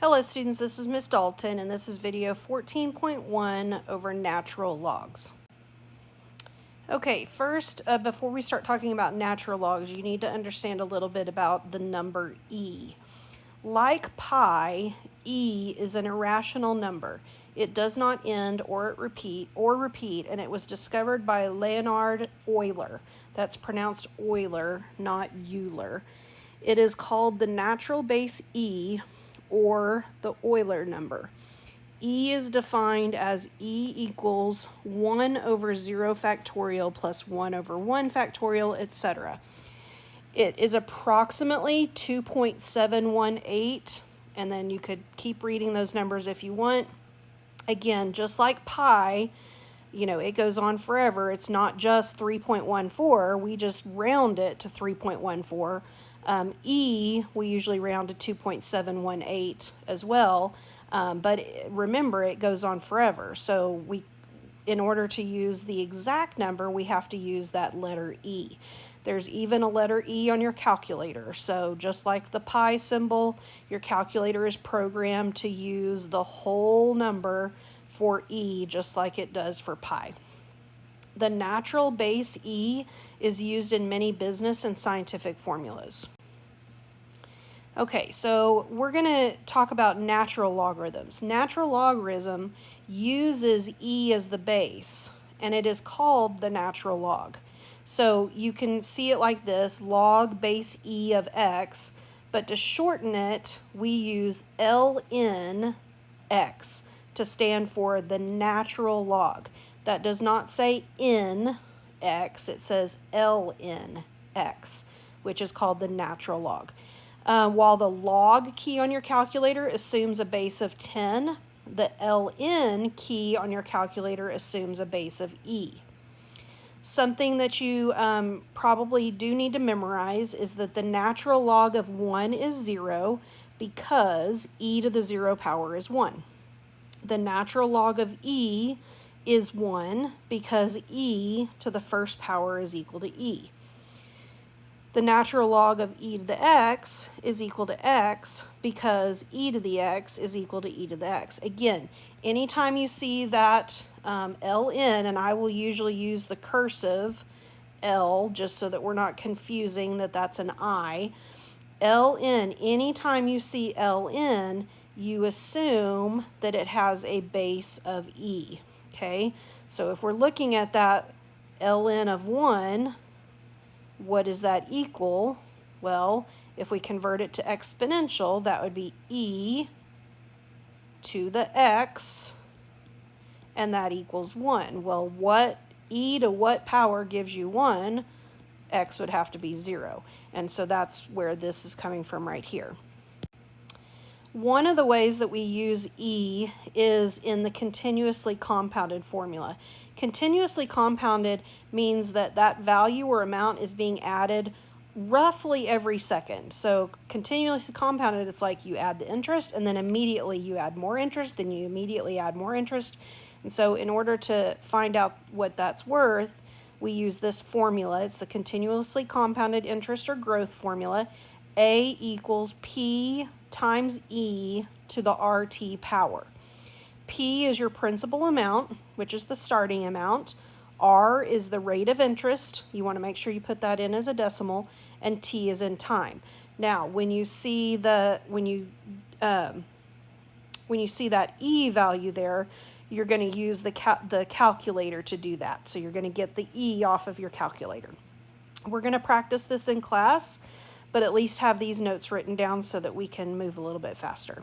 Hello students, this is Miss Dalton and this is video 14.1 over natural logs. Okay, first, before we start talking about natural logs, you need to understand a little bit about the number e. Like pi, e is an irrational number. It does not end or repeat, and it was discovered by Leonhard Euler. That's pronounced Euler, not Euler. It is called the natural base e, or the Euler number. E is defined as e equals 1 over 0 factorial plus 1 over 1 factorial, etc. It is approximately 2.718, and then you could keep reading those numbers if you want. Again, just like pi, it goes on forever. It's not just 3.14. We just round it to 3.14. E, we usually round to 2.718 as well, but remember, it goes on forever. So in order to use the exact number, we have to use that letter E. There's even a letter E on your calculator. So just like the pi symbol, your calculator is programmed to use the whole number for E, just like it does for pi. The natural base E is used in many business and scientific formulas. Okay, so we're going to talk about natural logarithms. Natural logarithm uses E as the base, and it is called the natural log. So you can see it like this, log base E of x, but to shorten it, we use ln x to stand for the natural log. That does not say n x, it says ln x, which is called the natural log. While the log key on your calculator assumes a base of 10, the ln key on your calculator assumes a base of e. Something that you probably do need to memorize is that the natural log of 1 is 0 because e to the 0 power is 1. The natural log of e is 1 because e to the first power is equal to e. The natural log of e to the x is equal to x because e to the x is equal to e to the x. Again, anytime you see that ln, and I will usually use the cursive L just so that we're not confusing that that's an I. ln, anytime you see ln, you assume that it has a base of e. Okay, so if we're looking at that ln of 1, what does that equal? Well, if we convert it to exponential, that would be e to the x, and that equals 1. Well, what e to what power gives you 1? X would have to be 0. And so that's where this is coming from right here. One of the ways that we use e is in the continuously compounded formula. Continuously compounded means that that value or amount is being added roughly every second. So continuously compounded, it's like you add the interest and then immediately you add more interest, then you immediately add more interest. And so in order to find out what that's worth, we use this formula. It's the continuously compounded interest or growth formula. A equals P times E to the RT power. P is your principal amount, which is the starting amount. R is the rate of interest. You want to make sure you put that in as a decimal, and T is in time. Now, when you see that E value there, you're going to use the calculator to do that. So you're going to get the E off of your calculator. We're going to practice this in class, but at least have these notes written down so that we can move a little bit faster.